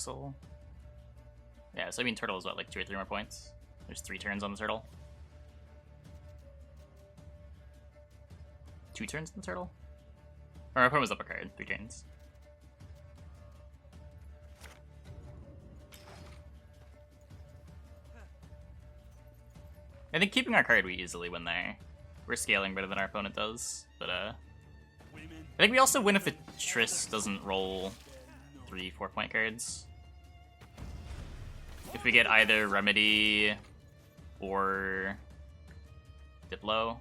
voxel. Yeah, so I mean turtle is what, like 2 or 3 more points? There's 3 turns on the turtle. 2 turns on the turtle? Or our opponent was up a card, 3 turns. I think keeping our card we easily win there. We're scaling better than our opponent does, but I think we also win if the Triss doesn't roll 3 4-point cards. If we get either Remedy or Diplo.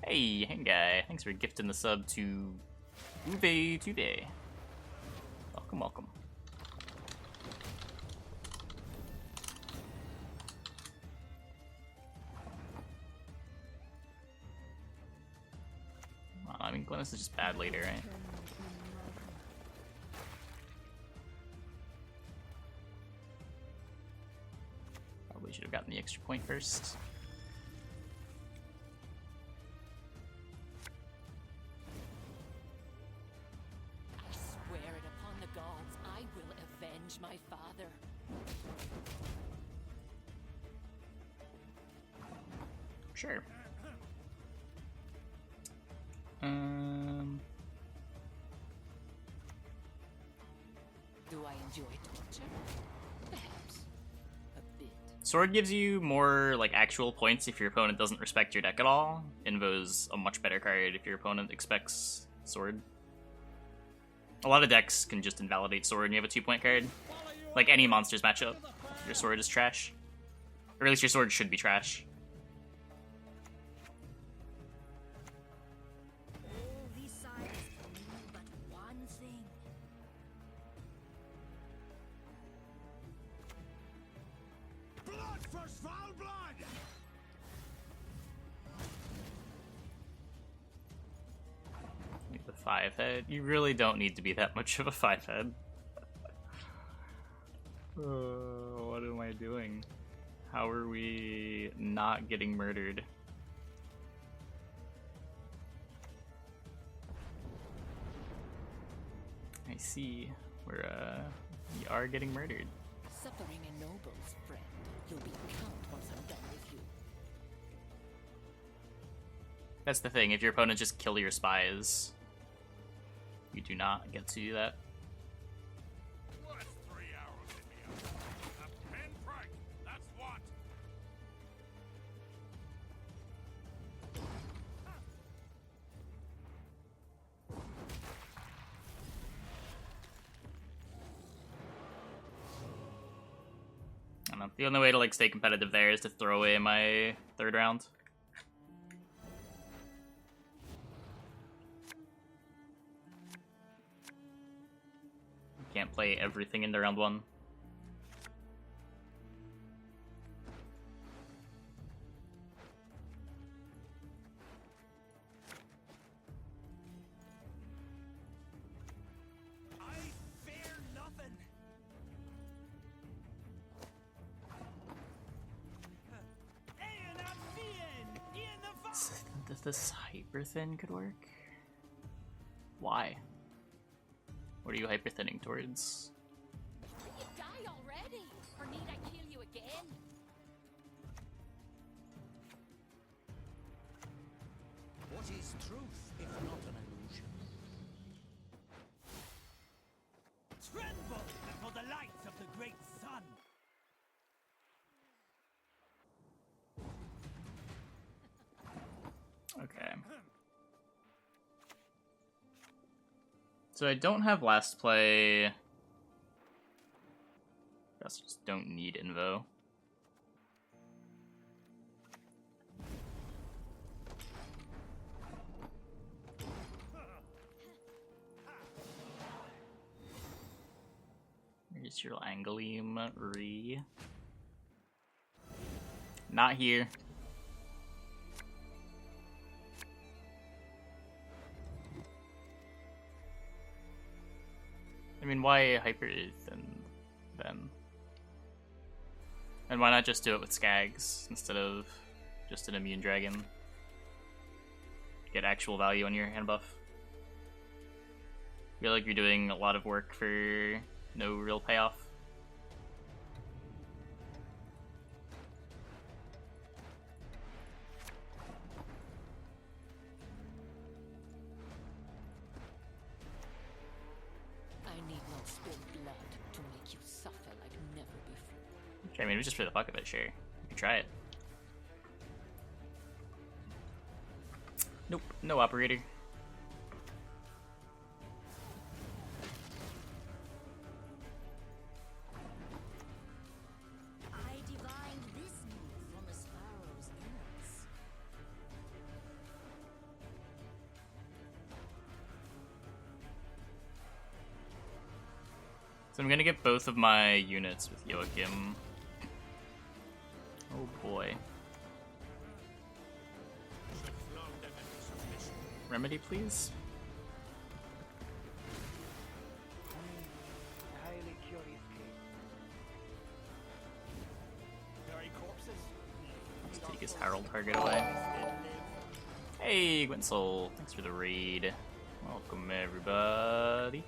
Hey guy, thanks for gifting the sub to Uwe today. Welcome, welcome. I mean, Glennis is just bad later, right? Probably should have gotten the extra point first. I swear it upon the gods, I will avenge my father. Sure. Do I enjoy torture? Perhaps a bit. Sword gives you more like actual points if your opponent doesn't respect your deck at all. Invo's a much better card if your opponent expects Sword. A lot of decks can just invalidate Sword and you have a 2-point card. Like any monsters matchup, your Sword is trash. Or at least your Sword should be trash. The 5-head. You really don't need to be that much of a 5-head. What am I doing? How are we not getting murdered? I see. We are getting murdered. Suffering ennobles, friend. You'll be count once I'm done with you. That's the thing, if your opponent just kill your spies, you do not get to do that. What's 3 arrows in the eye? A pinprick, that's what! I don't know. The only way to like stay competitive there is to throw away my 3rd round. Can't play everything into round 1. I fear nothing. If this hyper thin could work? Why? What are you hyper thinning towards? Will you die already? Or need I kill you again? What is truth if not an illusion? Tremble before the lights of the great sun. Okay. So I don't have last play. I also just don't need Invo. Here's your Angleem Re. Not here. I mean, why hyper then? And why not just do it with Skags instead of just an immune dragon? Get actual value on your hand buff. feel like you're doing a lot of work for no real payoff. I need not spill blood to make you suffer like never before. Okay, I mean, just for the fuck of it, sure. You can try it. Nope, no operator. I divined this move from a sparrow's innards. So I'm gonna get both of my units with Joachim. Oh boy. Remedy, please. Highly curious case. Very corpses. Let's take his Herald target away. Hey, Gwent Soul. Thanks for the raid. Welcome, everybody.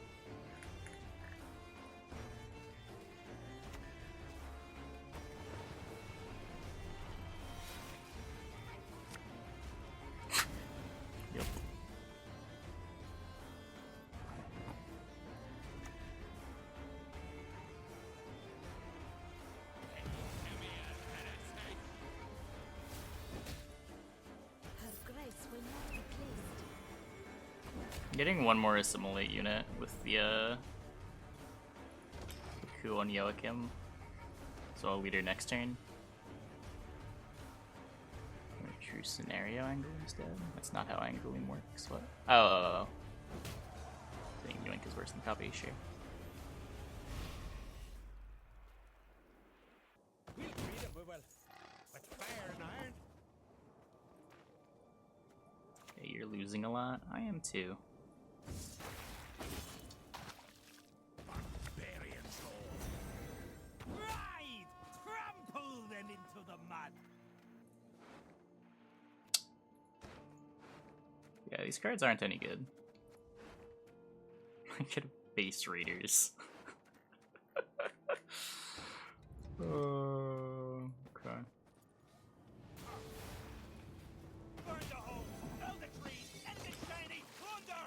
Yep. Her grace will not be pleased. I'm getting one more Assimilate unit with the coup on Joachim. So I'll lead her next turn. True scenario angle instead. That's not how angling works. What? Oh. I think Yoink is worse than copy, sure. We'll treat him with fire and iron. Okay, you're losing a lot. I am too. Barbarian soul. Ride! Trample them into the mud. Yeah, these cards aren't any good. I get base raiders. Okay. Burn the homes, fell the trees, end the shiny plunder!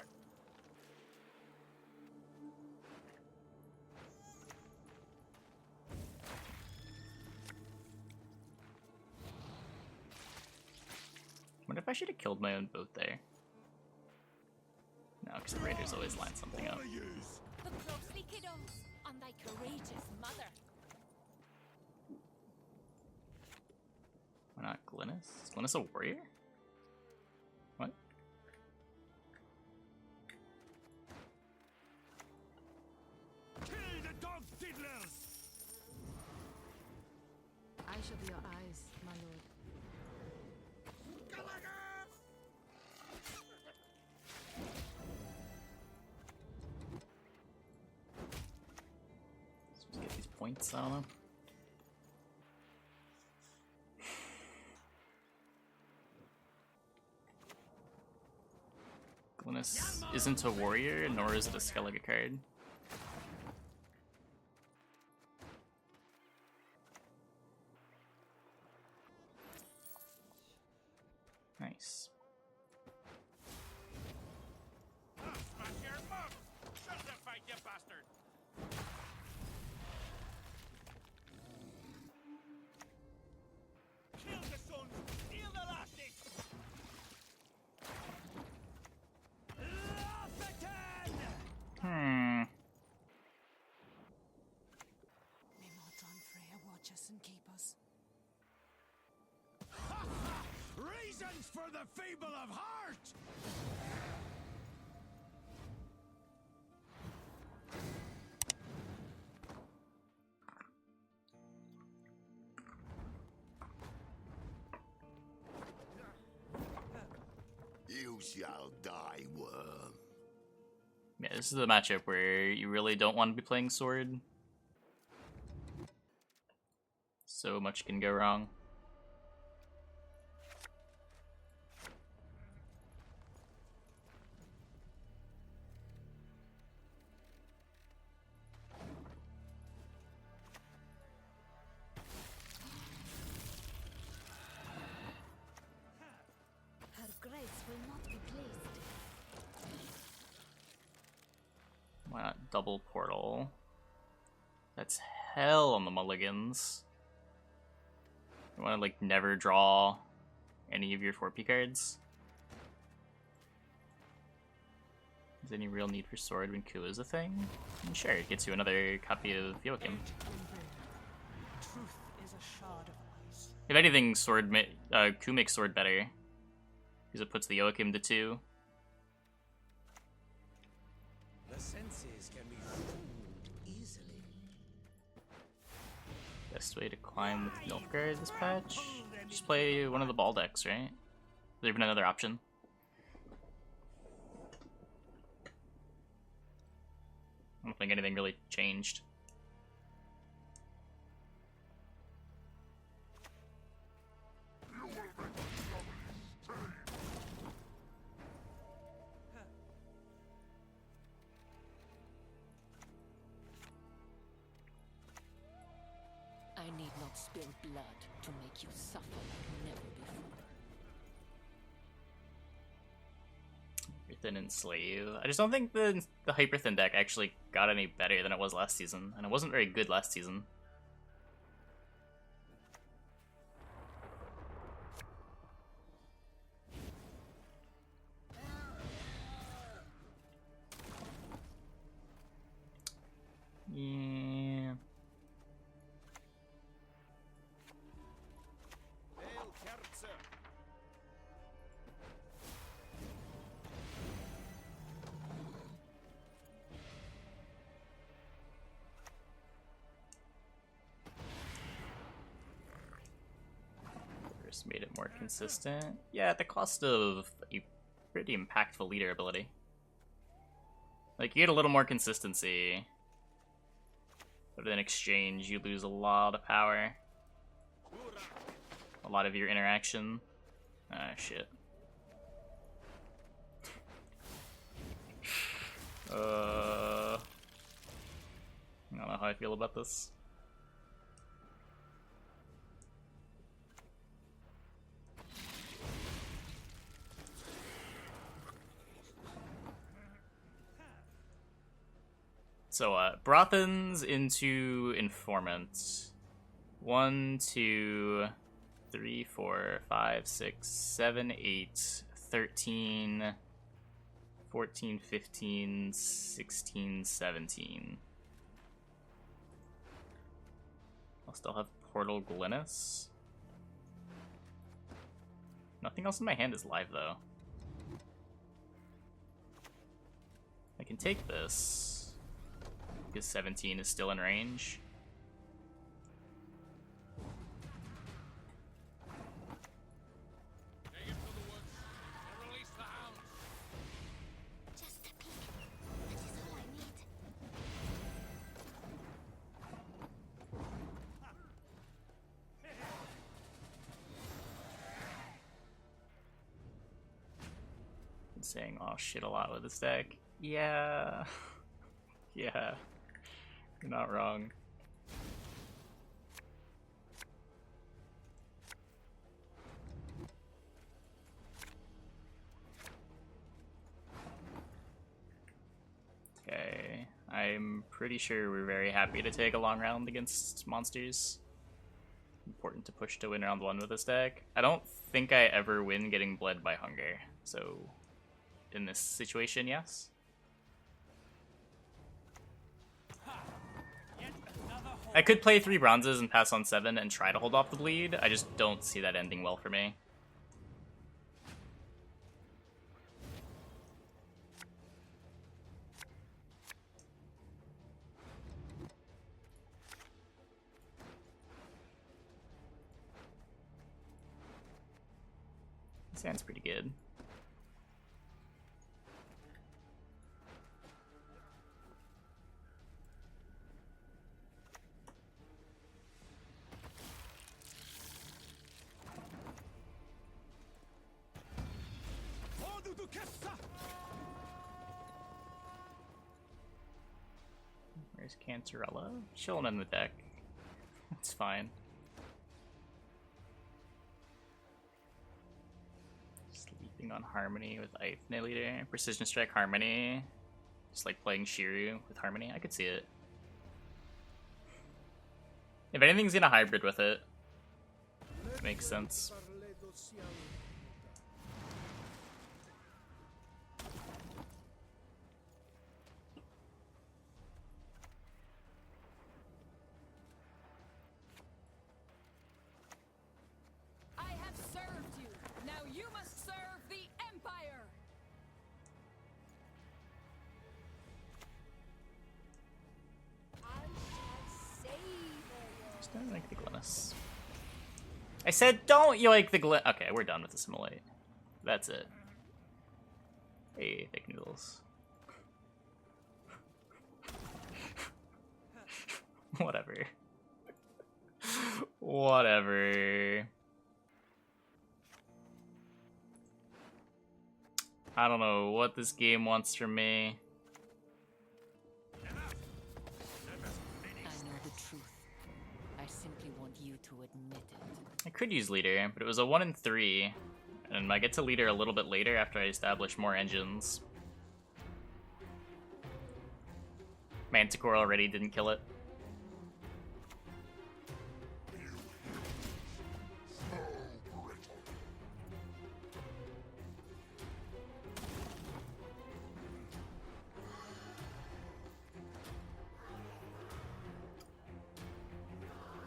What if I should have killed my own boat there? No, because the raiders always line something up. Look closely, kiddos, on thy courageous mother. Why not Glynis? Is Glynis a warrior? What? Kill the dog diddlers! I shall be your eyes, my lord. Let's get these points, I don't know. Glynis isn't a warrior, nor is it a Skellige card. Nice. I'll smash your mug! Shut the fight, you bastard! Kill the sons! Steal the lasses! Hmm. May Mordron Freya watch us and keep us. Reasons for the feeble of heart! You shall die, worm. Yeah, this is the matchup where you really don't want to be playing sword. So much can go wrong. Why not double portal? That's hell on the mulligans. You want to like never draw any of your 4P cards? Is there any real need for sword when Ku is a thing? Sure, it gets you another copy of Joachim. Truth is a shard of ice. If anything, Ku makes sword better. Because it puts the Joachim to 2. The senses can be fooled easily. Best way to climb with Nilfgaard this patch? Just play one of the ball decks, right? Is there even another option? I don't think anything really changed. I need not spill blood to make you suffer like never before. Hyperthin and Slave. I just don't think the Hyperthin deck actually got any better than it was last season, and it wasn't very good last season. Yeah. Just made it more consistent. Yeah, at the cost of a pretty impactful leader ability. Like, you get a little more consistency, but in exchange, you lose a lot of power. A lot of your interaction. Ah, shit. I don't know how I feel about this. So, Brothans into Informant. 1, 2, 3, 4, 5, 6, 7, 8, 13, 14, 15, 16, 17. I'll still have Portal Glynis. Nothing else in my hand is live, though. I can take this, because 17 is still in range. Take him to the woods and release the hounds. Just a peek. That is all I need. Been saying "oh shit" a lot with this deck. Yeah. Yeah. You're not wrong. Okay. I'm pretty sure we're very happy to take a long round against monsters. Important to push to win round 1 with this deck. I don't think I ever win getting bled by hunger, so in this situation, yes. I could play 3 bronzes and pass on 7 and try to hold off the bleed. I just don't see that ending well for me. This hand's pretty good. Where's Cantarella? Chilling in the deck. It's fine. Sleeping on Harmony with Eithne leader. Precision Strike Harmony. Just like playing Shiryu with Harmony. I could see it. If anything's gonna hybrid with it, makes sense. I have served you. Now you must serve the Empire. I shall savor your Just don't like the Glynis. I said don't yoink the Glynis. Okay, we're done with Assimilate. That's it. Hey, thick noodles. Whatever. Whatever. I don't know what this game wants from me. I know the truth. I simply want you to admit it. I could use leader, but it was a 1 in 3, and I get to leader a little bit later after I establish more engines. Manticore already didn't kill it.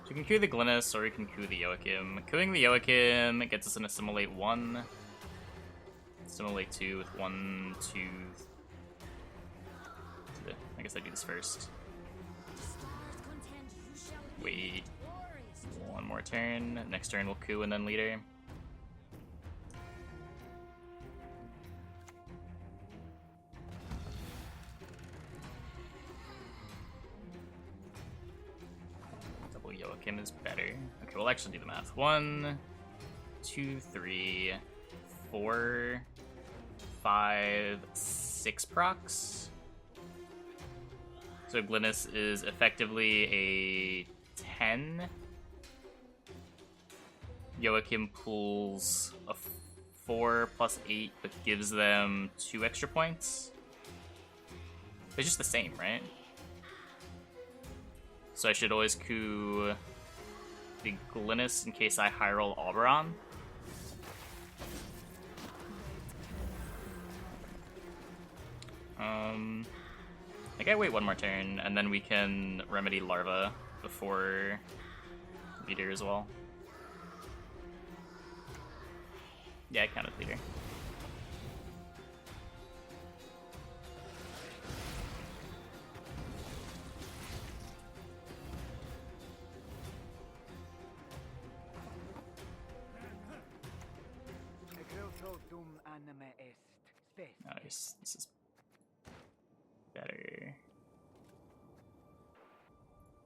So we can coup the Glynis, or we can coup the Joachim. Cooing the Joachim gets us an Assimilate 1. Assimilate 2 with 1, 2... I guess I do this first. stars contend, you shall be Wait. glorious. One more turn. Next turn we'll coup and then leader. Double Joachim is better. Okay, we'll actually do the math. 1, 2, 3, 4, 5, 6 procs. So Glynis is effectively a 10. Joachim pulls a 4 plus 8, but gives them 2 extra points. They're just the same, right? So I should always coup the Glynis in case I high roll Oberon. I think I wait one more turn, and then we can remedy Larva before leader as well. Yeah, I counted leader. Nice. This is better.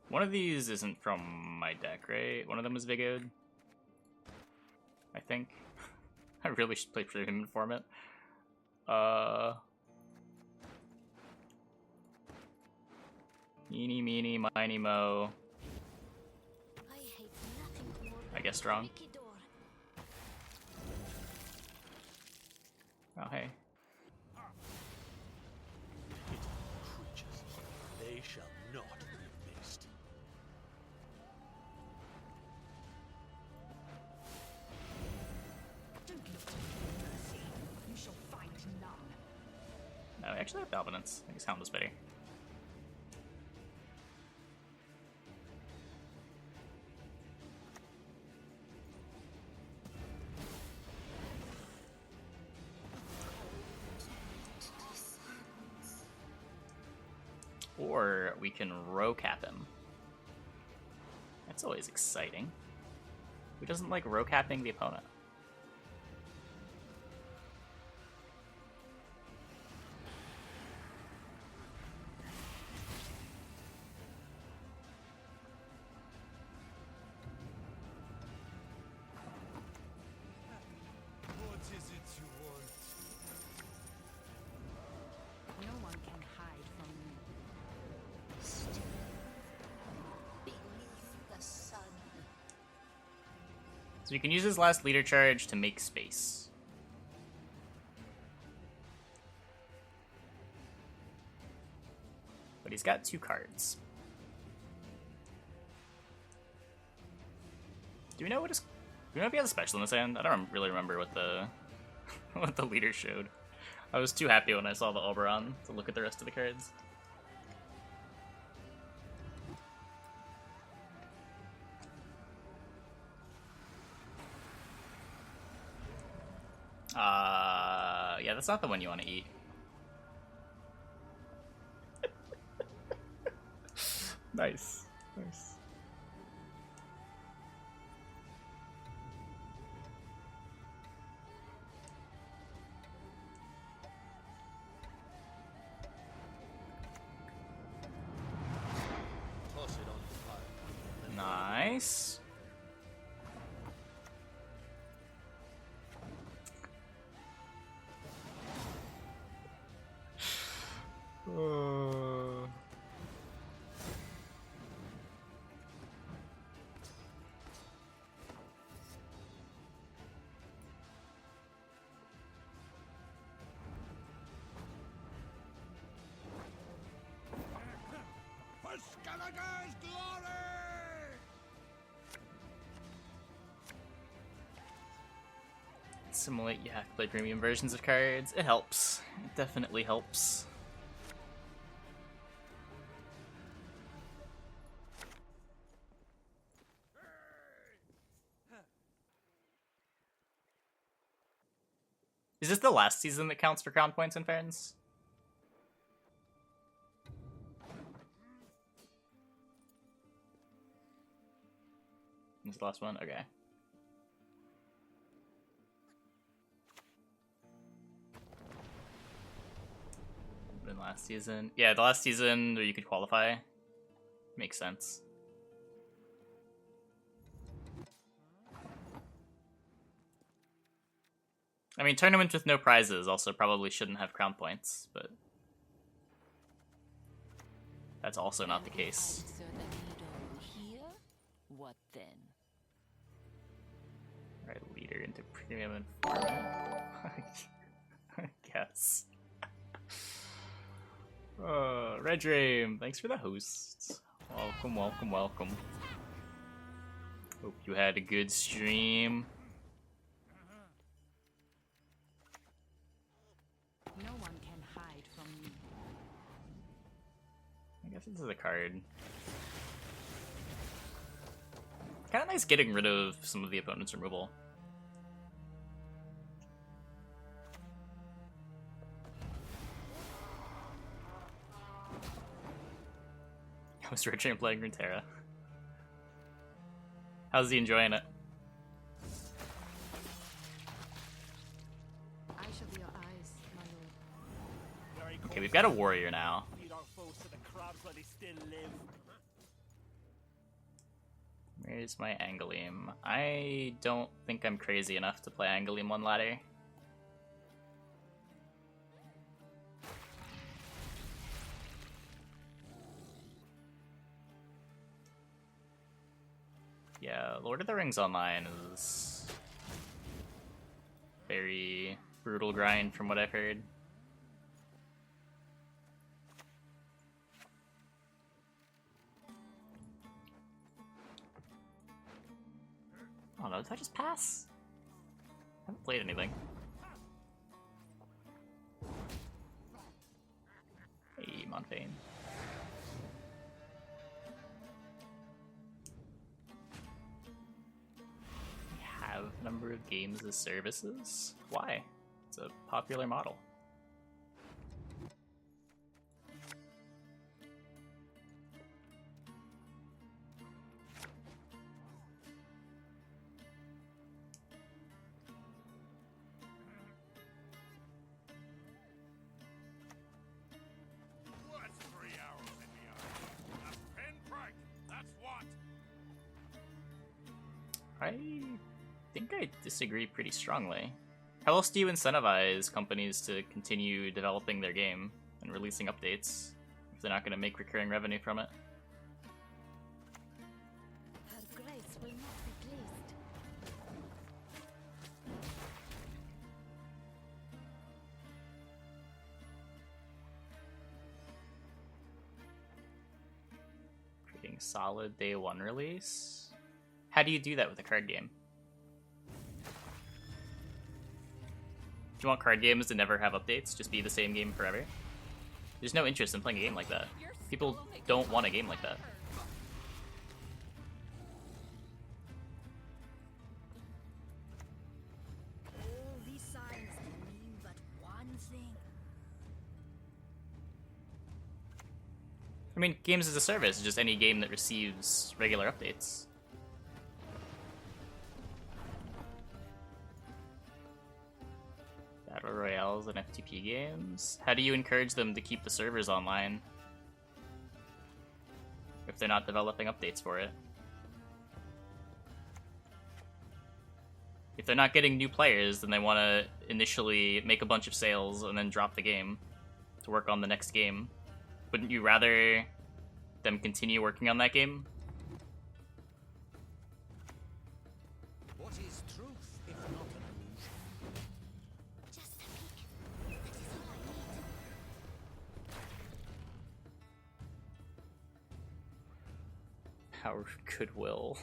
One of these isn't from my deck, right? One of them is Vigod. I think. I really should play for the human format. Eeny, meeny, miny, mo. I hate nothing more I guess wrong. wicked or Oh, hey. Creatures, they shall not be missed. Don't look to me for mercy. You shall find none. No, I actually have Dominance. I guess Hound is better. Or we can row cap him. That's always exciting. Who doesn't like row capping the opponent? What is it you want? No one can hide from me. beneath the sun. So you can use his last leader charge to make space. But he's got 2 cards. Do we know what his... Do we know if he has a special in his hand? I don't really remember what the what the leader showed. I was too happy when I saw the Oberon to look at the rest of the cards. Yeah, that's not the one you want to eat. Nice. Nice. Toss it on the fire. Nice. For Skellige's glory! Assimilate, you have to play premium versions of cards. It helps. It definitely helps. Is this the last season that counts for crown points in fairness? This is the last one? Okay. Been last season. Yeah, the last season where you could qualify. Makes sense. I mean, tournaments with no prizes also probably shouldn't have crown points, but that's also not the case. Answer the needle here? What then? Right, leader into premium and format. I guess. Red Dream, thanks for the hosts. Welcome, welcome, welcome. Hope you had a good stream. No one can hide from me. I guess this is a card. Kind of nice getting rid of some of the opponent's removal. I was Red Dream playing Cantarella. How's he enjoying it? I shall be your eyes, my lord. Okay, we've got a warrior now. Feed our foes to the crabs while they still live. Where's my Angleem? I don't think I'm crazy enough to play Angleem on ladder. Yeah, Lord of the Rings Online is very brutal grind from what I've heard. Oh no, did I just pass? I haven't played anything. Hey, Monfane. We have a number of games as services? Why? It's a popular model. What's 3 arrows in the eye? A pinprick, that's what! I think I disagree pretty strongly. How else do you incentivize companies to continue developing their game and releasing updates if they're not going to make recurring revenue from it? Her grace will not be pleased. solid day one release. How do you do that with a card game? Do you want card games to never have updates, just be the same game forever? There's no interest in playing a game like that. People don't want a game like that. All these signs can mean but one thing. I mean, games as a service is just any game that receives regular updates. Battle Royales and FTP games? How do you encourage them to keep the servers online if they're not developing updates for it? If they're not getting new players, then they want to initially make a bunch of sales and then drop the game to work on the next game. Wouldn't you rather them continue working on that game? What is truth if not an illusion? Just a peek. That is all I need. Power of goodwill.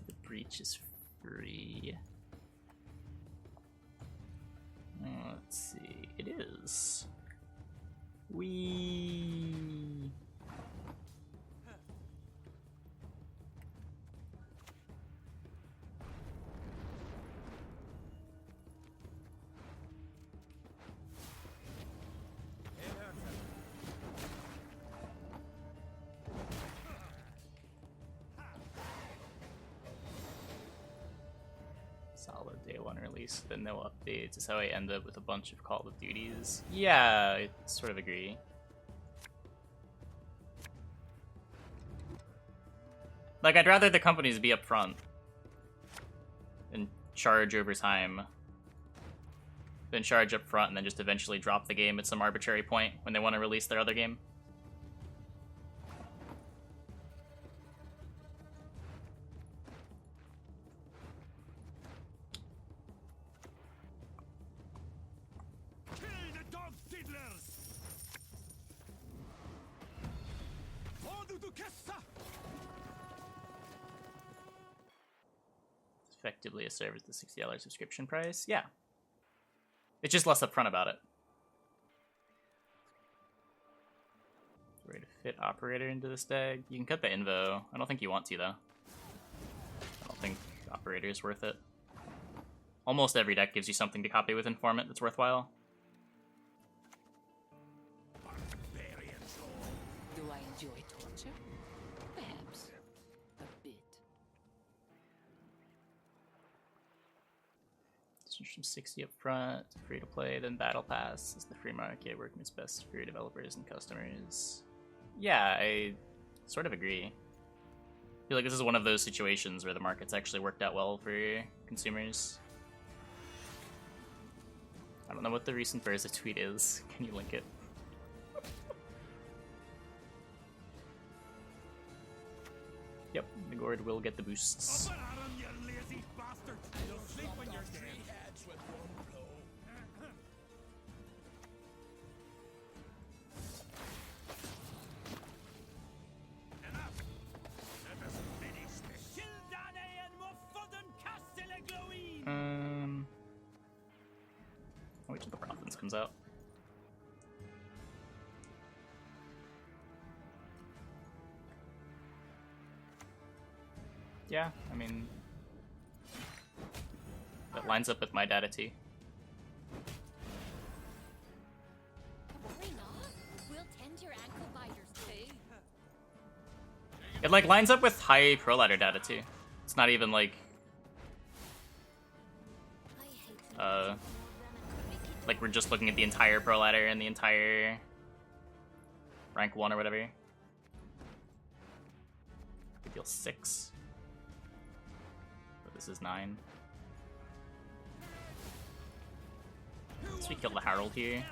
The breach is free. Let's see. It is. Wee. Solid day one release, then no updates is how I end up with a bunch of Call of Duties. Yeah, I sort of agree. Like, I'd rather the companies be upfront and charge over time than charge up front and then just eventually drop the game at some arbitrary point when they want to release their other game. Kill the dog diddlers! Order to Kessa! Effectively a service at the $60 subscription price. Yeah. It's just less upfront about it. Ready to fit Operator into this deck. You can cut the Invo. I don't think you want to, though. I don't think Operator is worth it. Almost every deck gives you something to copy with Informant that's worthwhile. Do I enjoy torture? Perhaps. A bit. From 60 up front, free to play, then Battle Pass is the free market, working its best for your developers and customers. Yeah, I sort of agree. I feel like this is one of those situations where the market's actually worked out well for consumers. I don't know what the recent Versa tweet is. Can you link it? Yep, the Gord will get the boosts. Up and at 'em, you lazy bastard! You'll sleep when you're dead. Enough! Let us finish this. I'll wait till the Province comes out. Yeah, I mean, that lines up with my data too. Worry not. We'll tend your ankle biters too. It like lines up with high pro ladder data too. It's not even like like we're just looking at the entire pro ladder and the entire rank 1 or whatever. I feel 6. But this is 9. So we kill the Herald here.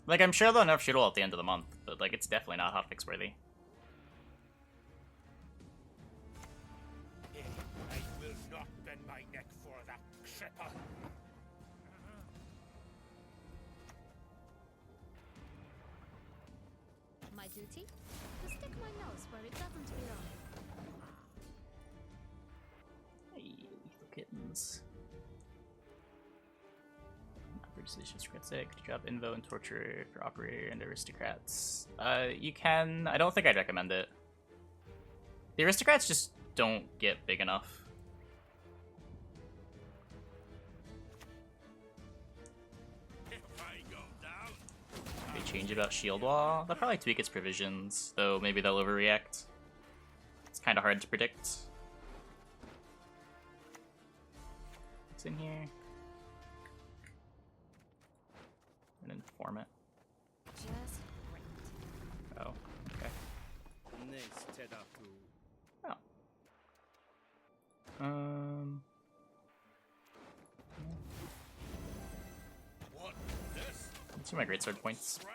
Like, I'm sure they'll nerf Shieldwall at the end of the month, but like, it's definitely not hotfix worthy. I will not bend my neck for that cripper. My duty? To stick my nose where it doesn't belong. Hey, lethal kittens. Precision critic, drop invo and torture for operator and aristocrats. You can. I don't think I'd recommend it. The aristocrats just don't get big enough. If I go down, They change about Shieldwall. They'll probably tweak its provisions, though maybe they'll overreact. It's kind of hard to predict. What's in here? An informant. Just great. Oh, okay. Oh. what? This? Let's see my greatsword points. Scratch.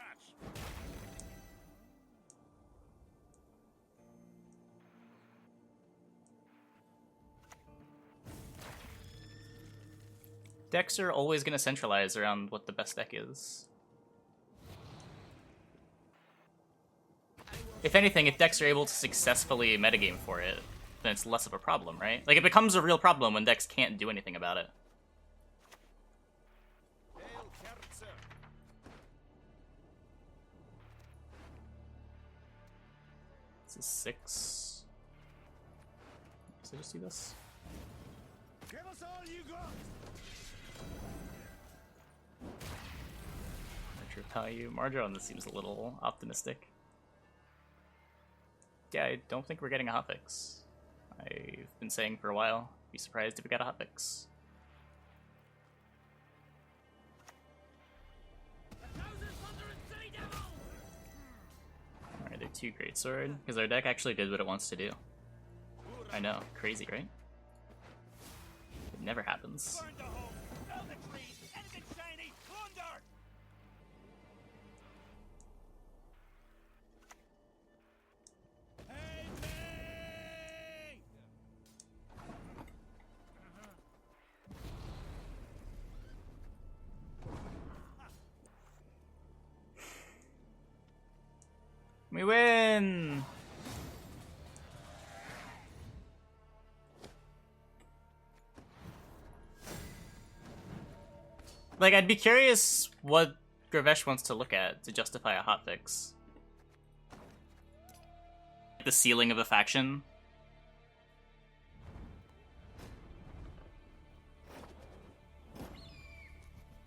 Decks are always going to centralize around what the best deck is. If anything, if decks are able to successfully metagame for it, then it's less of a problem, right? Like, it becomes a real problem when decks can't do anything about it. This is 6. Did I just do this? Give us all you got. Nurture value. Marjo on this seems a little optimistic. Yeah, I don't think we're getting a hotfix. I've been saying for a while, be surprised if we got a hotfix. Alright, they're 2 greatsword, because our deck actually did what it wants to do. I know, crazy, right? It never happens. Find the home. Fell the trees. Anything shiny. Plunder. Hey, me! We win! Like, I'd be curious what Gravesh wants to look at to justify a hotfix. The ceiling of a faction.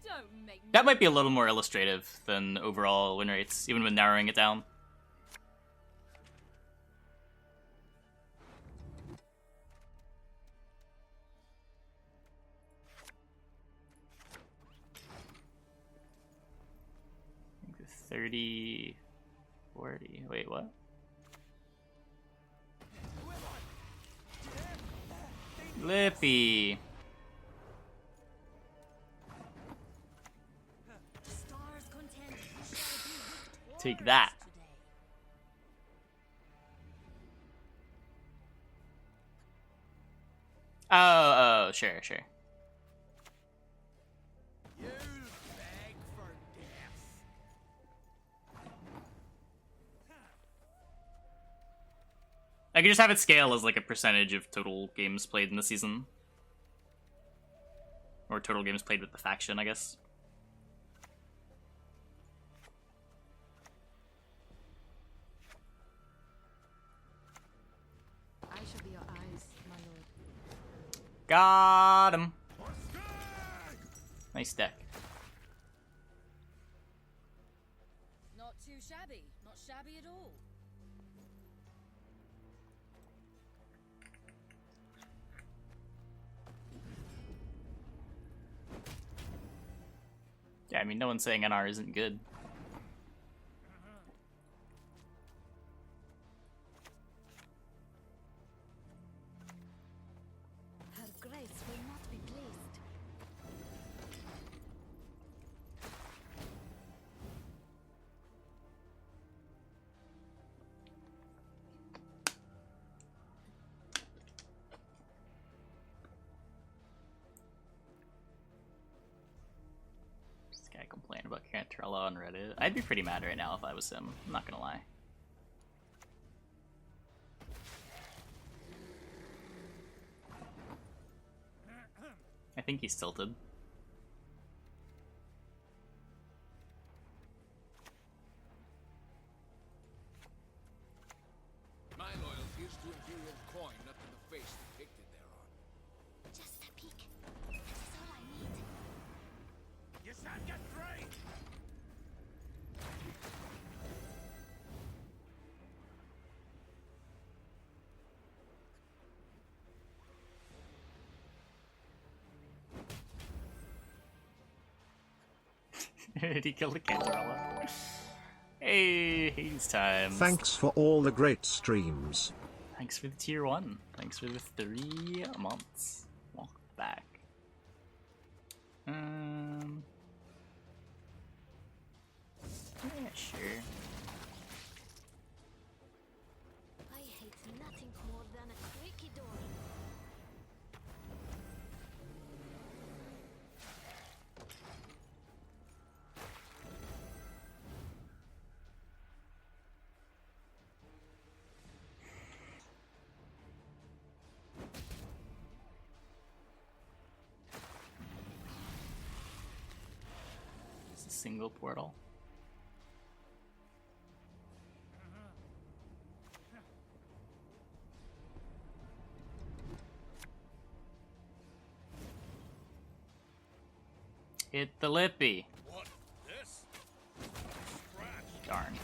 Don't make me. That might be a little more illustrative than overall win rates, even when narrowing it down. I think 30, 40. Wait, what? Lippy. Stars content, we shall be Take that. victorious today. Oh, sure. You'll beg for death. I could just have it scale as like a percentage of total games played in the season. Or total games played with the faction, I guess. I shall be your eyes, my lord. Got him. Nice deck. Not too shabby. Not shabby at all. Yeah, I mean, no one's saying NR isn't good. Her grace will not be pleased. about Cantarella on Reddit. I'd be pretty mad right now if I was him. I'm not gonna lie. I think he's tilted. My loyalty is to Imperial coin, not to the face depicted thereon. Just a peek. That is all I need. You shan't get free! Did he kill the Cantarella? Hey, Hades times. Thanks for all the great streams. Thanks for the tier 1. Thanks for the 3 months. Welcome back. Yeah, sure. I hate nothing more than a creaky door. It's a single portal. Hit the Lippy. What? This? Scratch. Darn.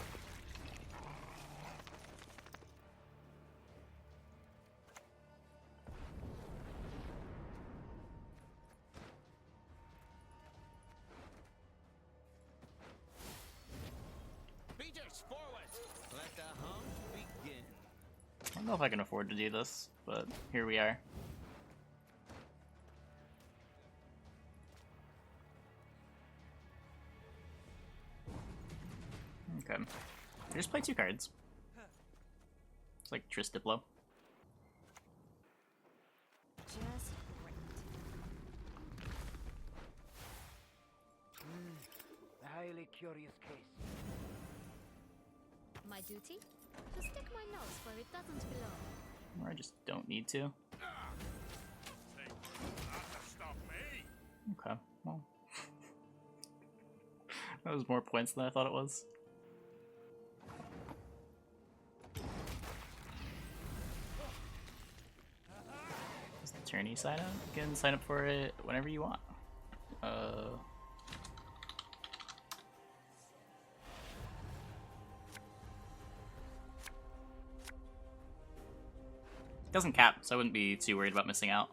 Beaters forward! Let the hunt begin. I don't know if I can afford to do this, but here we are. Okay. Just play 2 cards. It's like Triss Diplo. Just great. A highly curious case. My duty? To stick my nose where it doesn't belong. Or I just don't need to. Take that to stop me! Okay, well. That was more points than I thought it was. Does the tourney sign up? You can sign up for it whenever you want. It doesn't cap, so I wouldn't be too worried about missing out.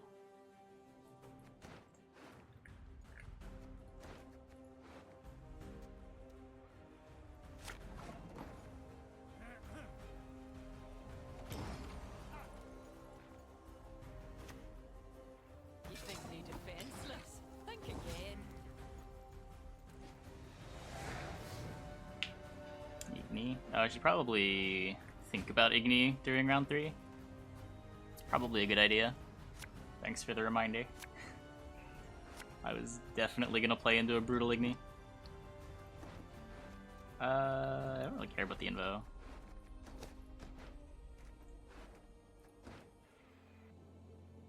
You think me defenseless? Think again. Igni. I should probably think about Igni during round 3. It's probably a good idea. Thanks for the reminder. I was definitely gonna play into a brutal Igni. I don't really care about the invo.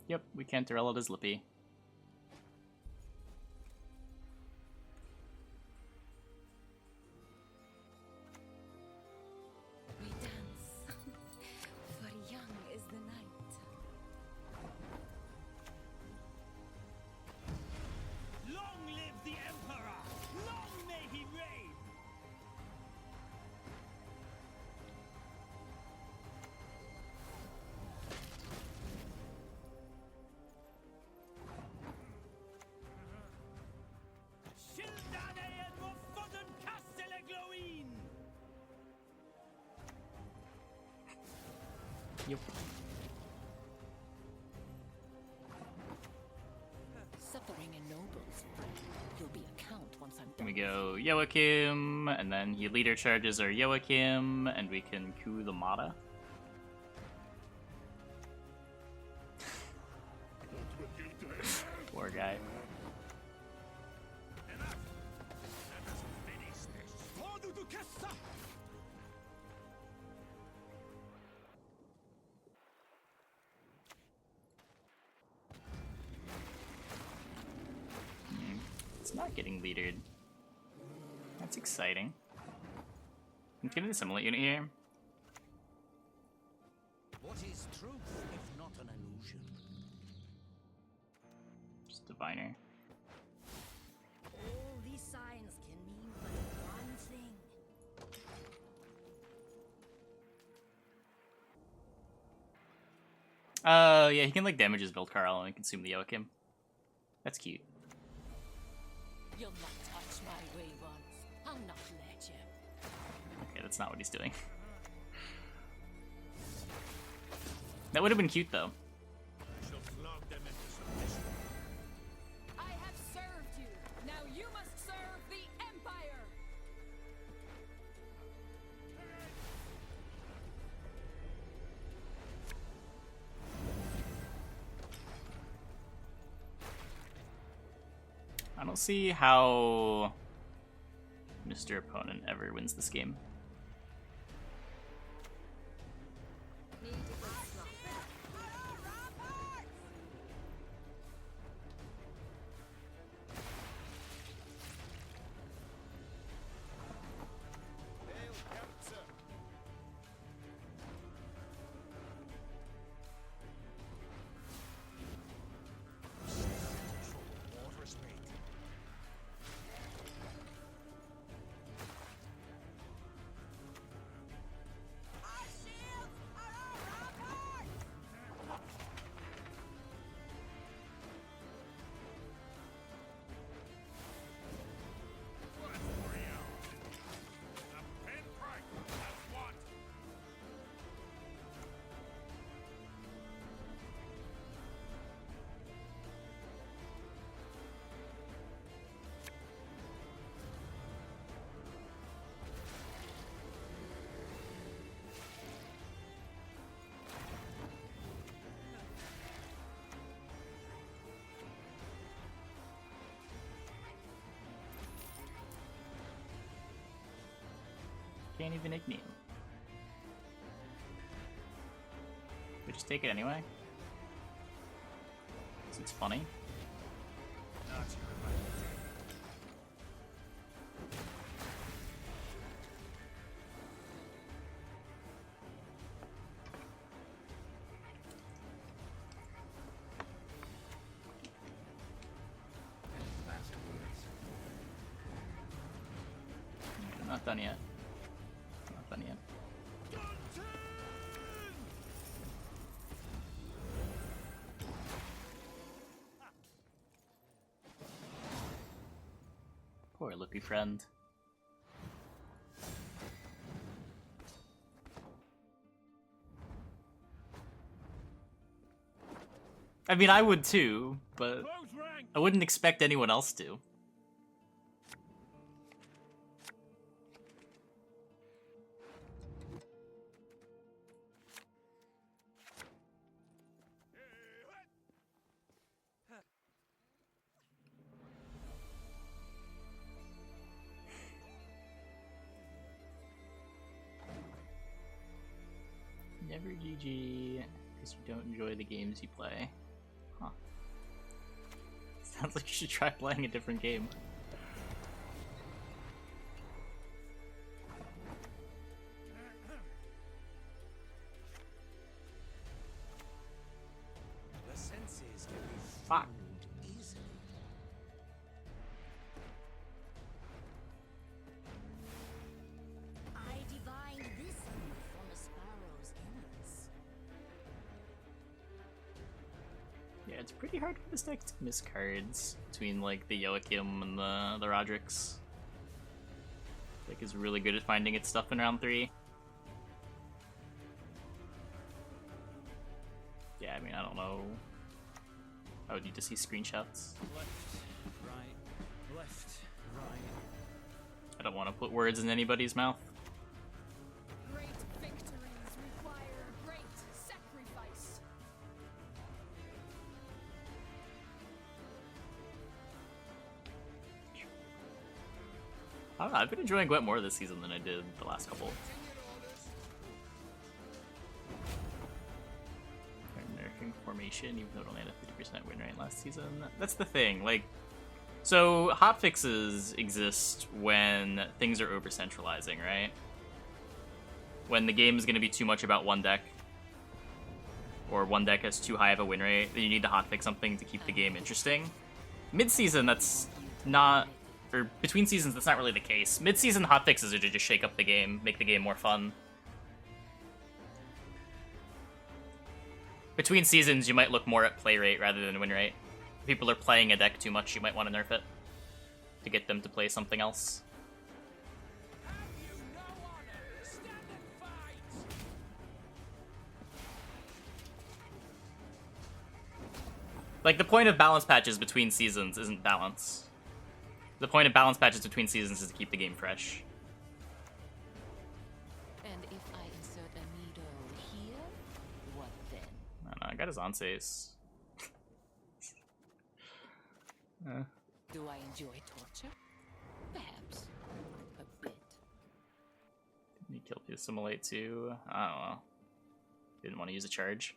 Yep, we Cantarella as Lippy. We dance. For young is the night. Long live the Emperor! Long may he reign! Shieldane and Mofodden Castellagloin! Yep. Suffering ennobles one. You'll be a count once I'm Then done. we go Joachim, and then he leader charges our Joachim, and we can coup the Mata. Poor guy. Enough! Let us Not getting leadered. That's exciting. Let's get an Assimilate unit here. What is truth if not an illusion? Just Diviner. All these signs can mean but one thing. Yeah, he can like damage his build Carl and consume the Joachim. That's cute. You'll not touch my way once. I'll not let you. Okay, that's not what he's doing. That would have been cute though. I shall flog them into submission. I have served you. Now you must serve the Empire. I don't see how Mr. Opponent ever wins this game. Can't even ignite him. We just take it anyway. 'Cause it's funny. Not done yet. Not done yet. Poor Lippy friend. I mean, I would too, but I wouldn't expect anyone else to. Never GG, because you don't enjoy the games you play. Huh. Sounds like you should try playing a different game. The senses can be Fuck. fooled easily. I divined this from a sparrow's innards. Yeah, it's pretty hard for this deck to miss cards between like the Joachim and the Rodricks. Like is really good at finding its stuff in round 3. Yeah, I mean I don't know. I would need to see screenshots. Left, right, left, right. I don't want to put words in anybody's mouth. Great victories require great sacrifice. I don't know, I've been enjoying Gwent more this season than I did the last couple. They're nerfing formation, even though it only had a 50% win rate last season. That's the thing, like, So hotfixes exist when things are over-centralizing, right? When the game is going to be too much about one deck, or one deck has too high of a win rate, then you need to hotfix something to keep the game interesting. Mid-season, that's not... or between seasons, that's not really the case. Mid-season hotfixes are to just shake up the game, make the game more fun. Between seasons, you might look more at play rate rather than win rate. If people are playing a deck too much, you might want to nerf it to get them to play something else. Like, the point of balance patches between seasons isn't balance. The point of balance patches between seasons is to keep the game fresh. And if I insert a needle here, what then? I don't know, I got his Anses. Do I enjoy torture? Perhaps. A bit. He killed the Assimilate too. I don't know. Didn't want to use a charge.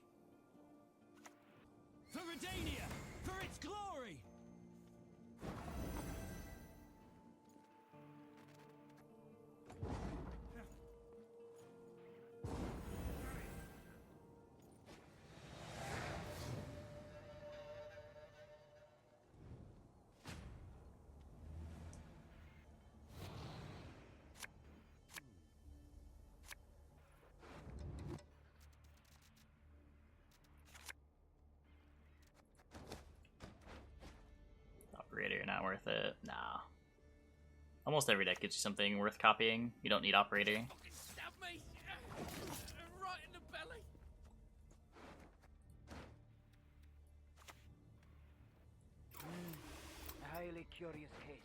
For Redania! For its glory! Operator, not worth it. Nah. Almost every deck gives you something worth copying. You don't need Operator. Stab me! Right in the belly! A highly curious case.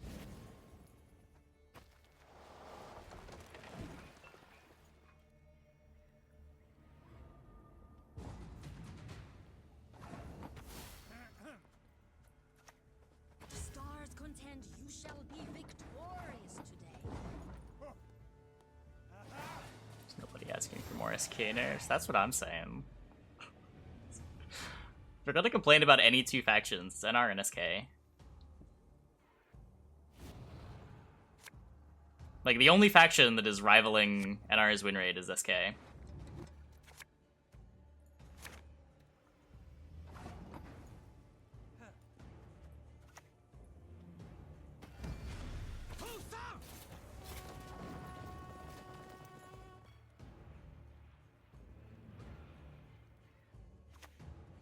The stars contend you shall be victorious today. There's nobody asking for more SK nerfs. That's what I'm saying. If we're gonna complain about any two factions, it's NR and SK. Like, the only faction that is rivaling NR's win rate is SK.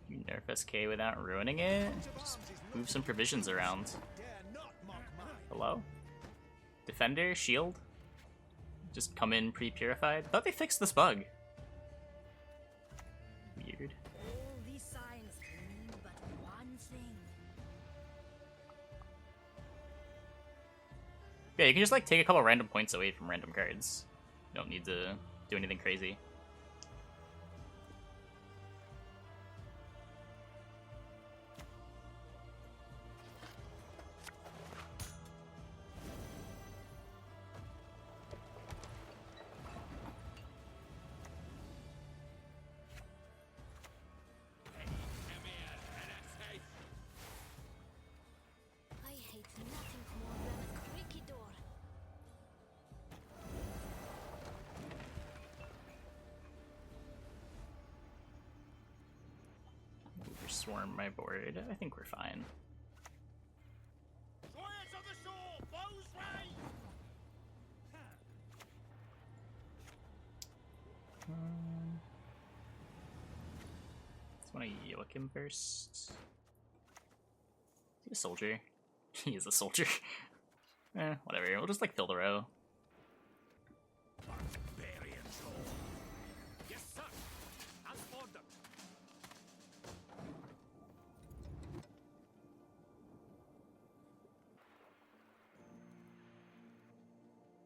You nerf SK without ruining it? Just move some provisions around. Hello? Defender? Shield? Just come in pre-purified? I thought they fixed this bug. Weird. All these signs can mean but one thing. Yeah, you can just like take a couple random points away from random cards. You don't need to do anything crazy. I hate nothing more than a creaky door. Swarm my board. I think we're fine. Warriors of the shore! Bows raised! Let's want to yoke him first. Is he a soldier? He is a soldier. Whatever. We'll just like fill the row. Barbarian soul! Yes, sir! As ordered!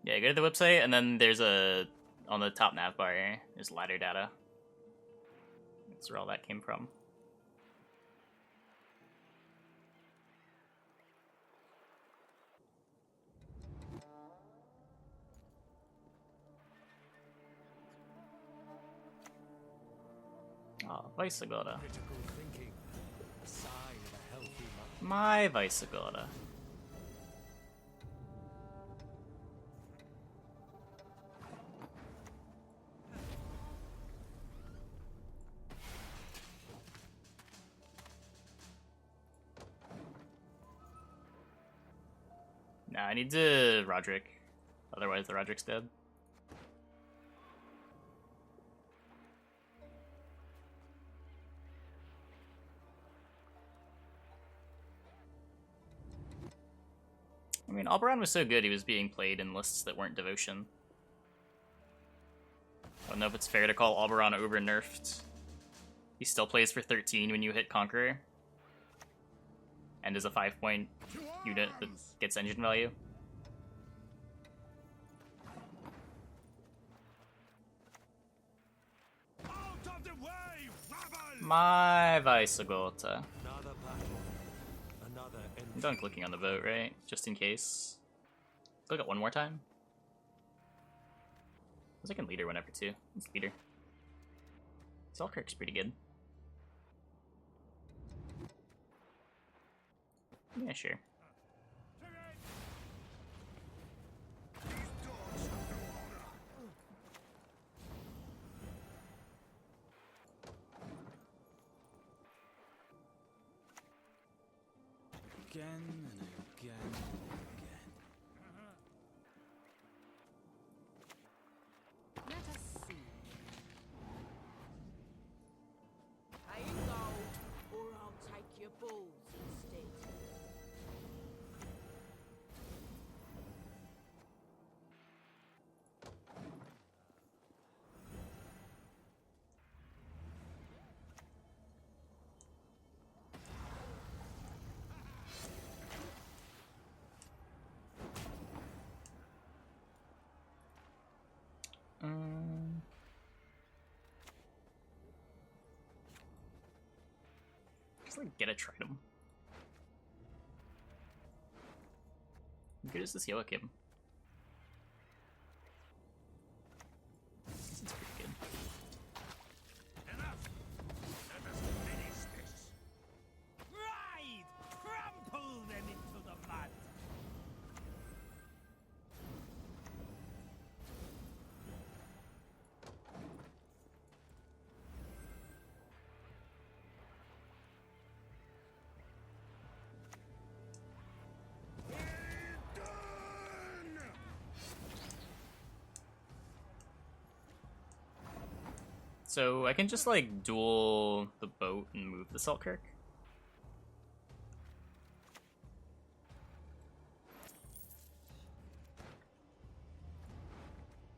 Yeah, go to the website, and then there's a on the top nav bar. There's ladder data. That's where all that came from. Oh, Vicegoda. Critical thinking. A sign of a healthy mind. My Vicegoda. Nah, I need to Roderick. Otherwise the Roderick's dead. I mean, Alberon was so good he was being played in lists that weren't Devotion. I don't know if it's fair to call Alberon over-nerfed. He still plays for 13 when you hit Conqueror. And is a 5-point unit that gets engine value. Out of the way, rabble! My Weissagota. Another battle. Another I'm done clicking on the vote, right? Just in case. Click it one more time. I was like in leader whenever too. It's leader. Selkirk's pretty good. Yeah, sure. again and again and again. Let us see. Pay in gold, or I'll take your balls instead. Just like get a Tridom. How good is this Joachim? This is pretty good. Enough! Let us finish this. Ride! Trample them into the mud! So I can just like duel the boat and move the Selkirk.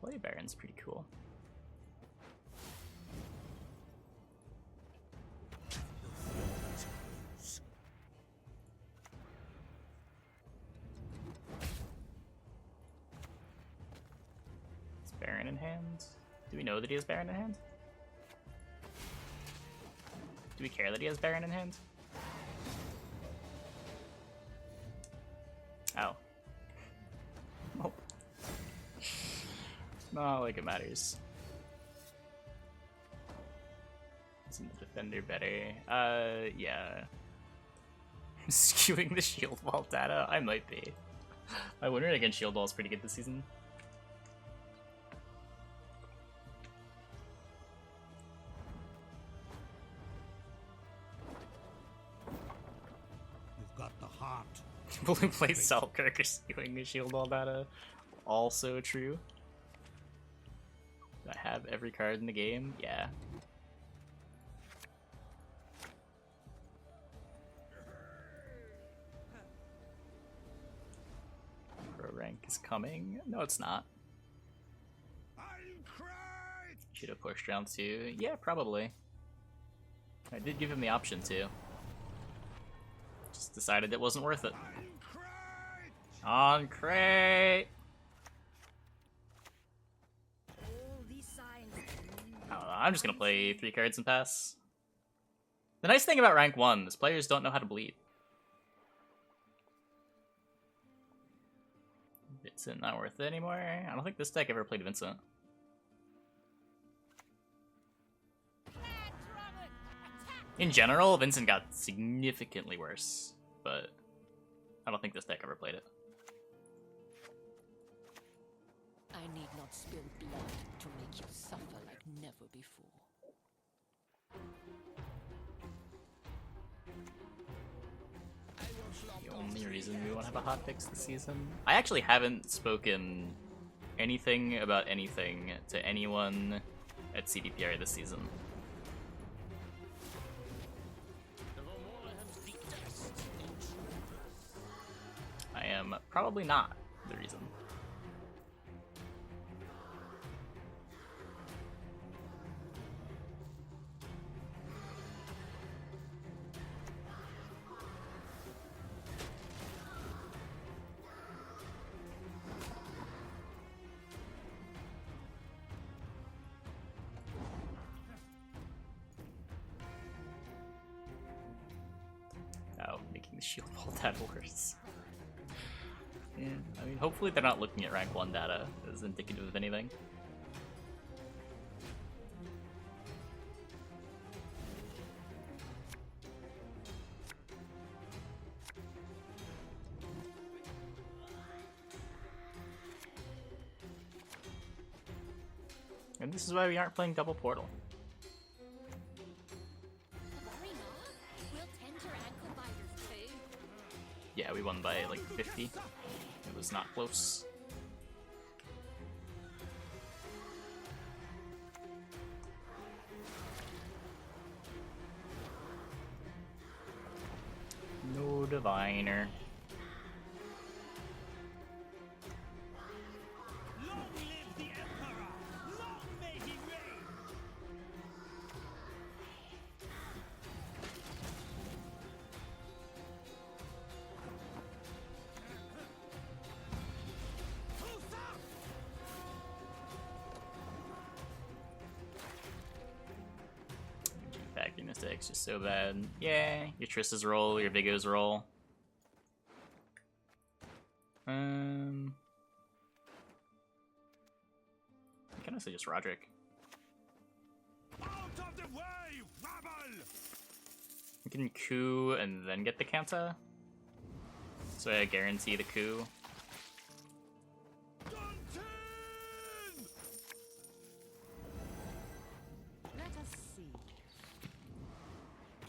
Play Baron's pretty cool. Is Baron in hand? Do we know that he has Baron in hand? Do we care that he has Baron in hand? Oh. Oh. Not like it matters. Isn't the defender better? Yeah. Skewing the Shieldwall data? I might be. My win rate against Shieldwall is pretty good this season. You've got the heart. People who play Selkirk are skewing the Shieldwall data. Also true. Do I have every card in the game? Yeah. Pro rank is coming. No, it's not. I'll cry! Should have pushed round 2. Yeah, probably. I did give him the option to. Just decided it wasn't worth it. On crate! All these signs. I don't know, I'm just gonna play 3 cards and pass. The nice thing about rank 1 is players don't know how to bleed. Vincent not worth it anymore? I don't think this deck ever played Vincent. In general, Vincent got significantly worse, but I don't think this deck ever played it. I need not spill blood to make you suffer like never before. only reason we want to have a hotfix this season. I actually haven't spoken anything about anything to anyone at CDPR this season. I am probably not the reason. Oh, making the shield wall data worse. Yeah, I mean, hopefully they're not looking at rank 1 data as indicative of anything. And this is why we aren't playing double portal. Worry not. We'll tend your ankle biters too. Yeah, we won by like 50. It was not close. No diviner. Long live the Emperor! Long may he reign! Backing this deck's just so bad. Yeah, your Triss's roll, your Vigo's roll. I can honestly just Roderick. Out of the way, rabble! You can coup and then get the Canta. So I guarantee the coup. Let us see.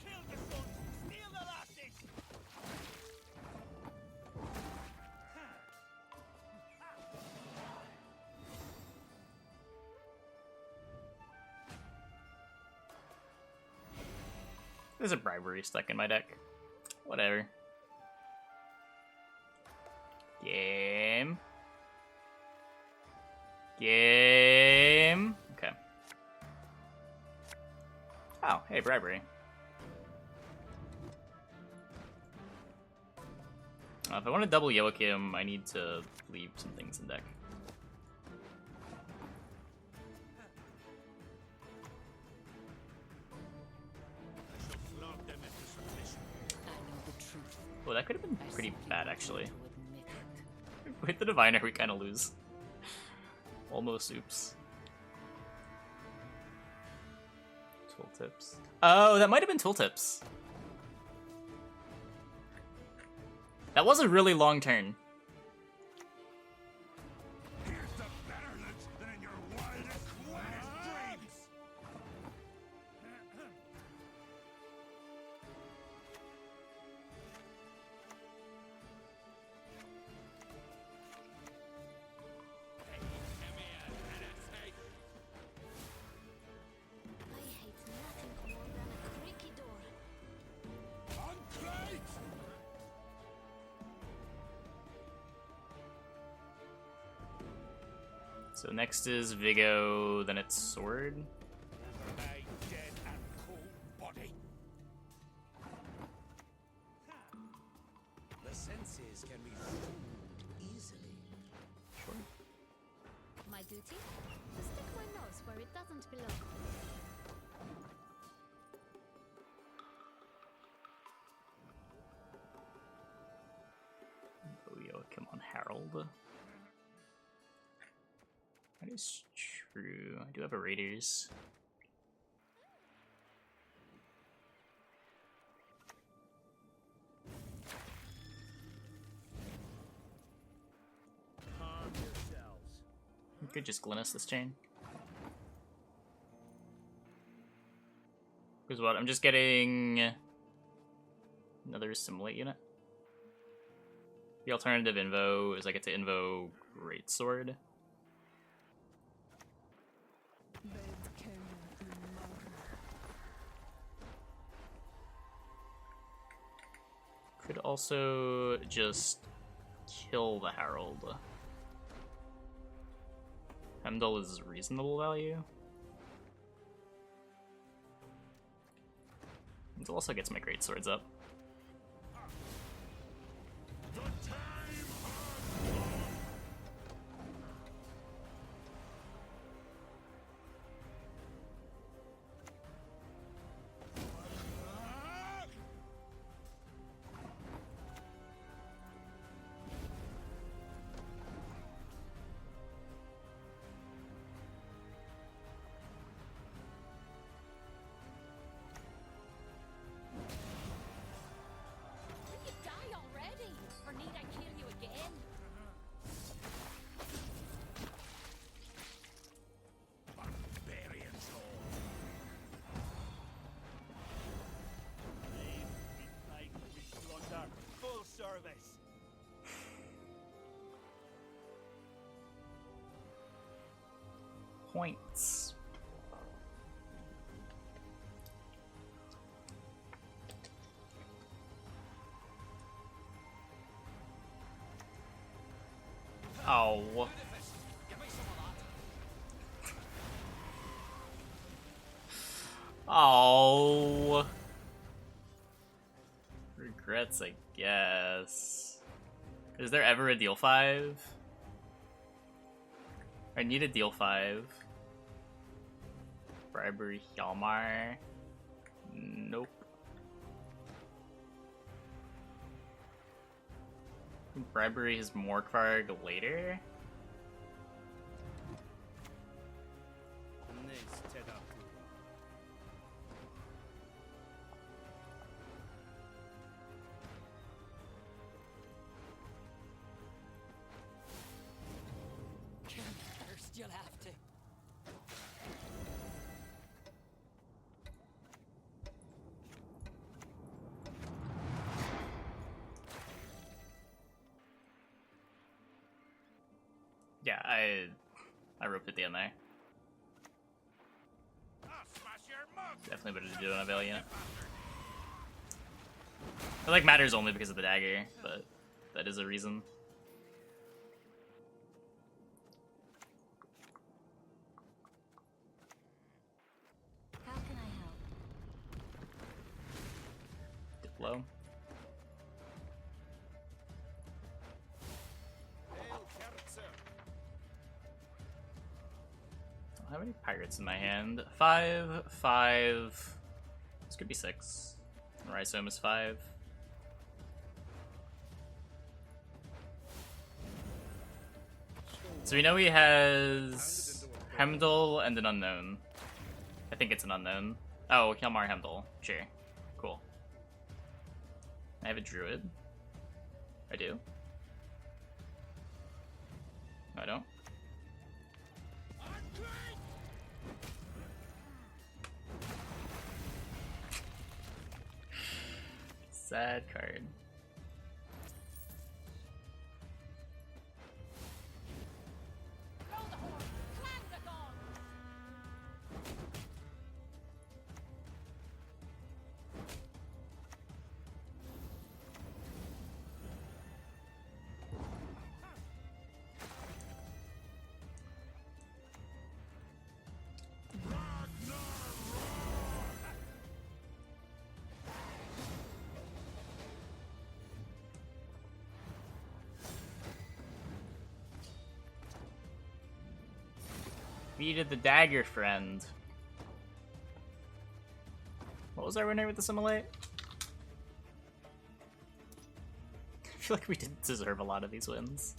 Kill the sons! Steal the lasses! There's a Bribery stuck in my deck. Whatever. Game. Game. Okay. Oh, hey, Bribery. If I want to double Joachim, I need to leave some things in deck. Flog them into submission. I know the truth. Oh, that could have been I pretty simply bad, need actually. to admit it. With the Diviner, we kind of lose. Almost oops. Tooltips. Oh, that might have been tooltips. That was a really long turn. Here's the betterment than in your wildest dreams. I hate nothing more than a creaky door. Uncrate! So next is Vigo, then it's Sword. My dead and cold body. The senses can be fooled easily. Sure. My duty? To stick my nose where it doesn't belong. Oh, Joachim on Harold. That is true. I do have a Raiders. Calm yourselves. You could just Glynis this chain. Because what? I'm just getting another Assimilate unit. The alternative invo is I get to invo Greatsword. Could also just kill the Herald. Hemdall is reasonable value. It also gets my Greatswords up. Service. Points. Oh. Oh. Regrets, I guess. Is there ever a deal 5? I need a deal 5. Bribery Hjalmar. Nope. Bribery is Morkvarg later. First, you'll have to. Yeah, I roped at the end there. Definitely better to do it on a Valiant. It like matters only because of the dagger, but that is a reason. How can I help? Diplo. How many pirates in my hand? 5, 5. This could be 6. Rhizome is 5. So we know he has Hemdall and an unknown. I think it's an unknown. Oh, Hjalmar Hemdall. Sure. Cool. I have a druid. I do. No, I don't. Sad card. Defeated the dagger friend. What was our winner with Assimilate? I feel like we didn't deserve a lot of these wins.